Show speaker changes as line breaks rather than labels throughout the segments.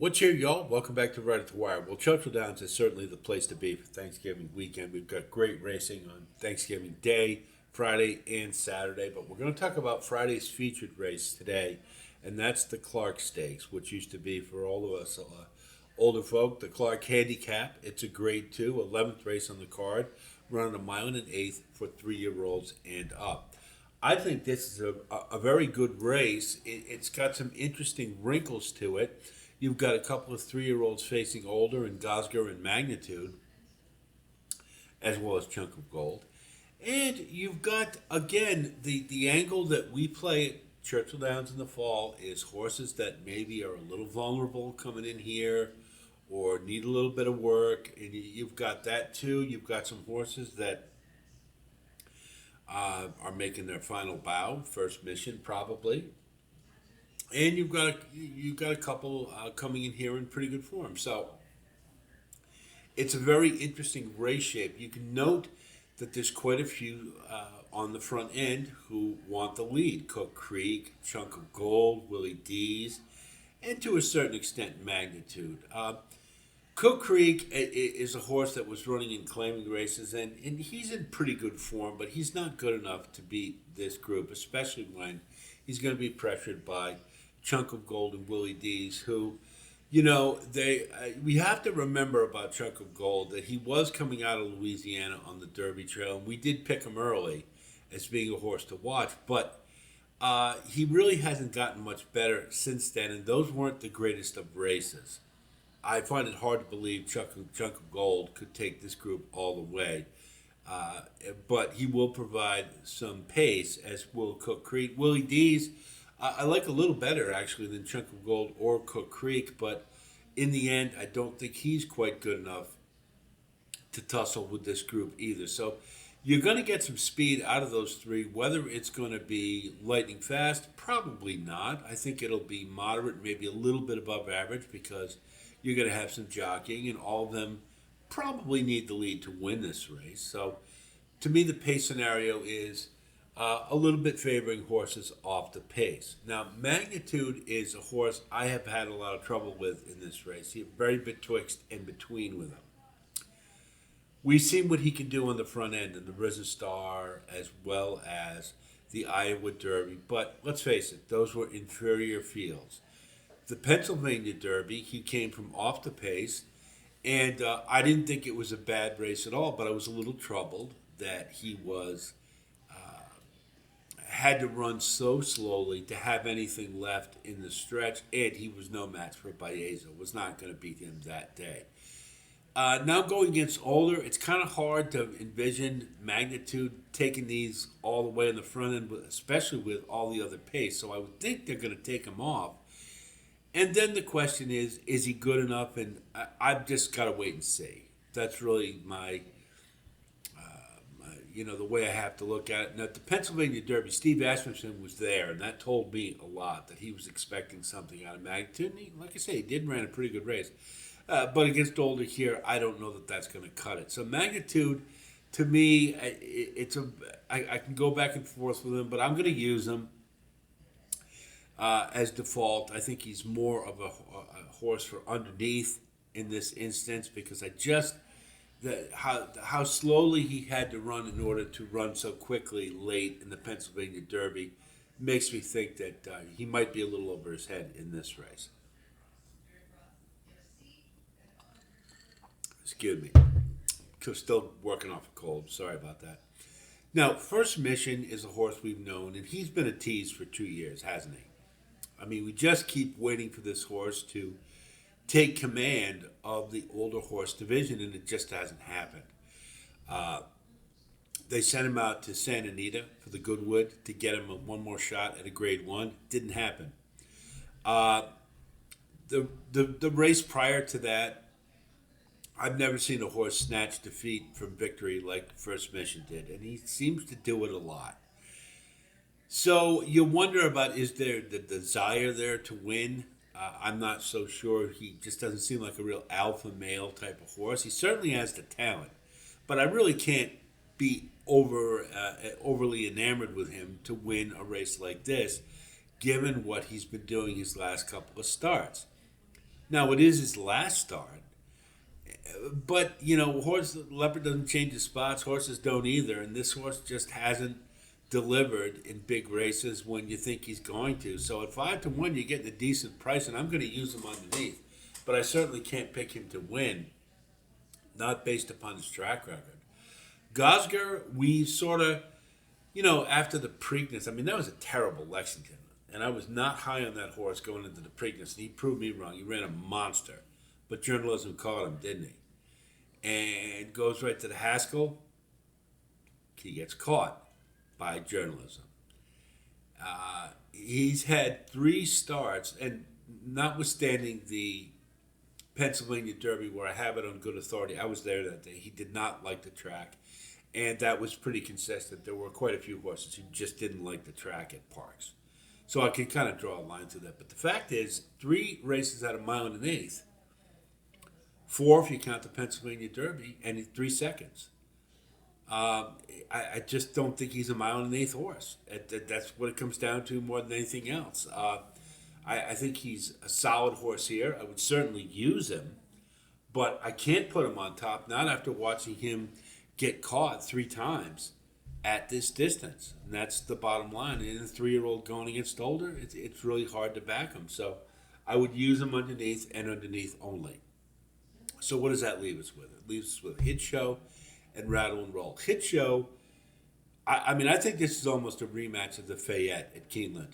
What's here, y'all? Welcome back to Right at the Wire. Well, Churchill Downs is certainly the place to be for Thanksgiving weekend. We've got great racing on Thanksgiving Day, Friday, and Saturday, but we're going to talk about Friday's featured race today, and that's the Clark Stakes, which used to be for all of us older folk, the Clark Handicap. It's a grade two, 11th race on the card, running a mile and an eighth for 3-year-olds and up. I think this is a very good race. It's got some interesting wrinkles to it. You've got a couple of 3-year-olds facing older in Gosger and Magnitude, as well as Chunk of Gold. And you've got, again, the angle that we play at Churchill Downs in the fall is horses that maybe are a little vulnerable coming in here or need a little bit of work. And you've got that too. You've got some horses that are making their final bow, first mission probably, and you've got a couple coming in here in pretty good form. So it's a very interesting race shape. You can note that there's quite a few on the front end who want the lead: Cook Creek, Chunk of Gold, Willie D's, and to a certain extent Magnitude. Cook Creek is a horse that was running in claiming races, and he's in pretty good form, but he's not good enough to beat this group, especially when he's going to be pressured by Chunk of Gold and Willie D's, who, we have to remember about Chunk of Gold that he was coming out of Louisiana on the Derby Trail, and we did pick him early as being a horse to watch, but he really hasn't gotten much better since then, and those weren't the greatest of races. I find it hard to believe Chunk of Gold could take this group all the way. Uh, but he will provide some pace, as will Cook Creek. Willie D's, I like a little better actually than Chunk of Gold or Cook Creek, but in the end, I don't think he's quite good enough to tussle with this group either. So you're going to get some speed out of those three. Whether it's going to be lightning fast, probably not. I think it'll be moderate, maybe a little bit above average, because you're going to have some jockeying, and all of them probably need the lead to win this race. So to me, the pace scenario is a little bit favoring horses off the pace. Now, Magnitude is a horse I have had a lot of trouble with in this race. He's very betwixt and between with him. We've seen what he can do on the front end in the Risen Star as well as the Iowa Derby, but let's face it, those were inferior fields. The Pennsylvania Derby, he came from off the pace, and I didn't think it was a bad race at all, but I was a little troubled that he was had to run so slowly to have anything left in the stretch, and he was no match for Baeza. Was not going to beat him that day. Now going against older, it's kind of hard to envision Magnitude taking these all the way in the front end, especially with all the other pace. So I would think they're going to take him off. And then the question is he good enough? And I've just got to wait and see. That's really the way I have to look at it. Now, at the Pennsylvania Derby, Steve Asmussen was there, and that told me a lot that he was expecting something out of Magnitude. And like I say, he did ran a pretty good race. But against older here, I don't know that that's going to cut it. So Magnitude, to me, I can go back and forth with him, but I'm going to use him as default. I think he's more of a horse for underneath in this instance, because I just how slowly he had to run in order to run so quickly late in the Pennsylvania Derby makes me think that he might be a little over his head in this race. Excuse me. Still working off a cold. Sorry about that. Now, First Mission is a horse we've known, and he's been a tease for 2 years, hasn't he? I mean, we just keep waiting for this horse to take command of the older horse division, and it just hasn't happened. Uh, they sent him out to Santa Anita for the Goodwood to get him one more shot at a Grade One. Didn't happen. Uh, the race prior to that, I've never seen a horse snatch defeat from victory like First Mission did, and he seems to do it a lot. So you wonder about, is there the desire there to win? I'm not so sure. He just doesn't seem like a real alpha male type of horse. He certainly has the talent, but I really can't be overly enamored with him to win a race like this, given what he's been doing his last couple of starts. Now it is his last start, but horse leopard doesn't change his spots. Horses don't either, and this horse just hasn't delivered in big races when you think he's going to. So at 5-1, you're getting a decent price, and I'm going to use him underneath. But I certainly can't pick him to win, not based upon his track record. Gosger, we sort of, after the Preakness, I mean, that was a terrible Lexington. And I was not high on that horse going into the Preakness. And he proved me wrong. He ran a monster. But journalism caught him, didn't he? And goes right to the Haskell. He gets caught by journalism. He's had 3 starts, and notwithstanding the Pennsylvania Derby, where I have it on good authority, I was there that day. He did not like the track, and that was pretty consistent. There were quite a few horses who just didn't like the track at Parks. So I can kind of draw a line through that. But the fact is, 3 races at a mile and an eighth, 4 if you count the Pennsylvania Derby, and in 3 seconds. I just don't think he's a mile and an eighth horse. That's what it comes down to more than anything else. I think he's a solid horse here. I would certainly use him, but I can't put him on top, not after watching him get caught 3 times at this distance. And that's the bottom line. And a 3-year-old going against older, it's really hard to back him. So I would use him underneath and underneath only. So what does that leave us with? It leaves us with Hit Show and Rattle and Roll. Hit Show, I mean, I think this is almost a rematch of the Fayette at Keeneland.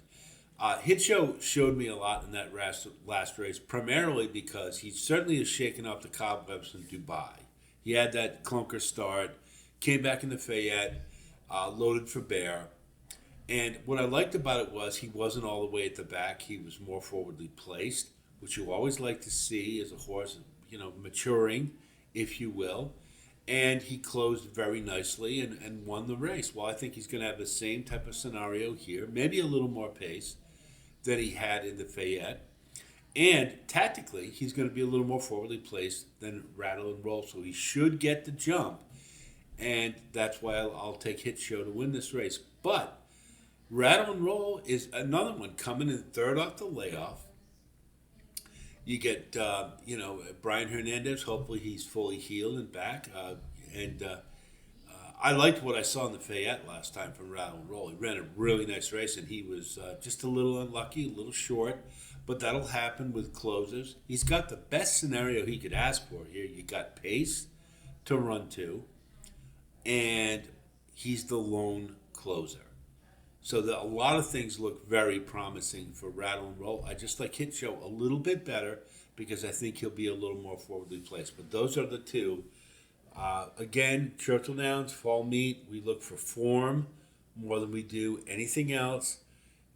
Hit Show showed me a lot in that last race, primarily because he certainly has shaken up the cobwebs in Dubai. He had that clunker start, came back in the Fayette, loaded for bear. And what I liked about it was he wasn't all the way at the back. He was more forwardly placed, which you always like to see as a horse, maturing, if you will. And he closed very nicely and won the race. Well, I think he's going to have the same type of scenario here, maybe a little more pace than he had in the Fayette. And tactically, he's going to be a little more forwardly placed than Rattle and Roll, so he should get the jump. And that's why I'll take Hit Show to win this race. But Rattle and Roll is another one coming in third off the layoff. You get, Brian Hernandez. Hopefully he's fully healed and back. I liked what I saw in the Fayette last time from Rattle and Roll. He ran a really nice race, and he was just a little unlucky, a little short. But that'll happen with closers. He's got the best scenario he could ask for here. You got pace to run to, and he's the lone closer. So a lot of things look very promising for Rattle and Roll. I just like Hit Show a little bit better because I think he'll be a little more forwardly placed. But those are the 2. Again, Churchill Downs, fall meet. We look for form more than we do anything else,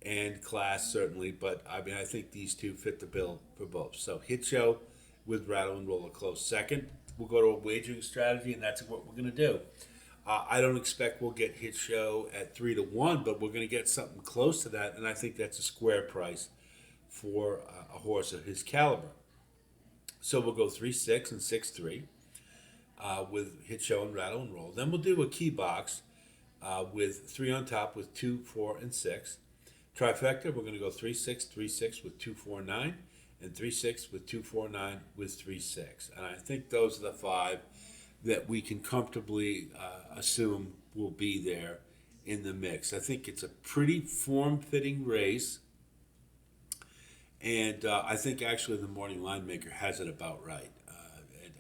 and class certainly. But I mean, I think these 2 fit the bill for both. So Hit Show with Rattle and Roll a close second. We'll go to a wagering strategy, and that's what we're going to do. I don't expect we'll get Hit Show at 3-1, but we're going to get something close to that, and I think that's a square price for a horse of his caliber. So we'll go 3-6 and 6-3 with Hit Show and Rattle and Roll. Then we'll do a key box with 3 on top with 2, 4, and 6. Trifecta, we're going to go 3-6, 3-6 with 2, 4, 9, and 3-6 with 2, 4, 9 with 3-6. And I think those are the 5 that we can comfortably assume will be there in the mix. I think it's a pretty form-fitting race, and I think actually the morning line maker has it about right.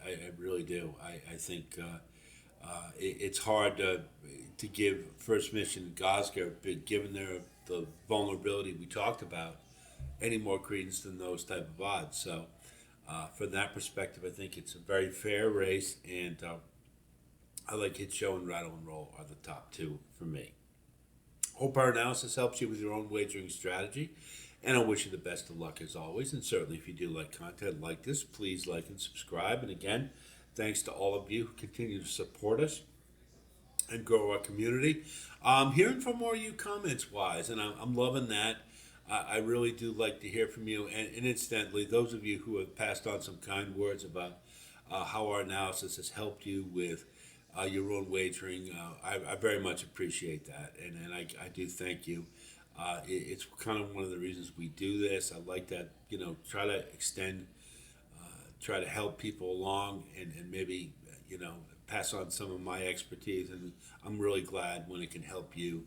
I really do. I think it's hard to give First Mission Gosger, given the vulnerability we talked about, any more credence than those type of odds. So from that perspective, I think it's a very fair race, and I like Hit Show and Rattle and Roll are the top 2 for me. Hope our analysis helps you with your own wagering strategy, and I wish you the best of luck as always. And certainly, if you do like content like this, please like and subscribe. And again, thanks to all of you who continue to support us and grow our community. I'm hearing from more of you comments-wise, and I'm loving that. I really do like to hear from you. And incidentally, those of you who have passed on some kind words about how our analysis has helped you with your own wagering, I very much appreciate that. And I do thank you. It's kind of one of the reasons we do this. I like that, try to extend try to help people along and maybe, pass on some of my expertise. And I'm really glad when it can help you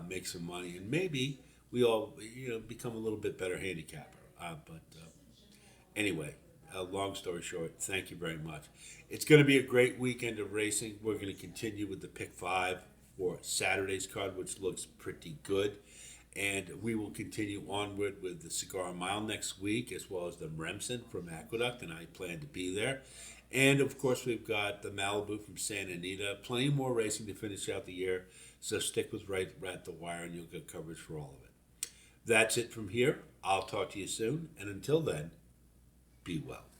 make some money. And maybe we all, become a little bit better handicapper. But anyway, long story short, thank you very much. It's going to be a great weekend of racing. We're going to continue with the pick five for Saturday's card, which looks pretty good. And we will continue onward with the Cigar Mile next week, as well as the Remsen from Aqueduct, and I plan to be there. And of course, we've got the Malibu from Santa Anita. Plenty more racing to finish out the year. So stick with Right at the Wire, and you'll get coverage for all of it. That's it from here. I'll talk to you soon. And until then, be well.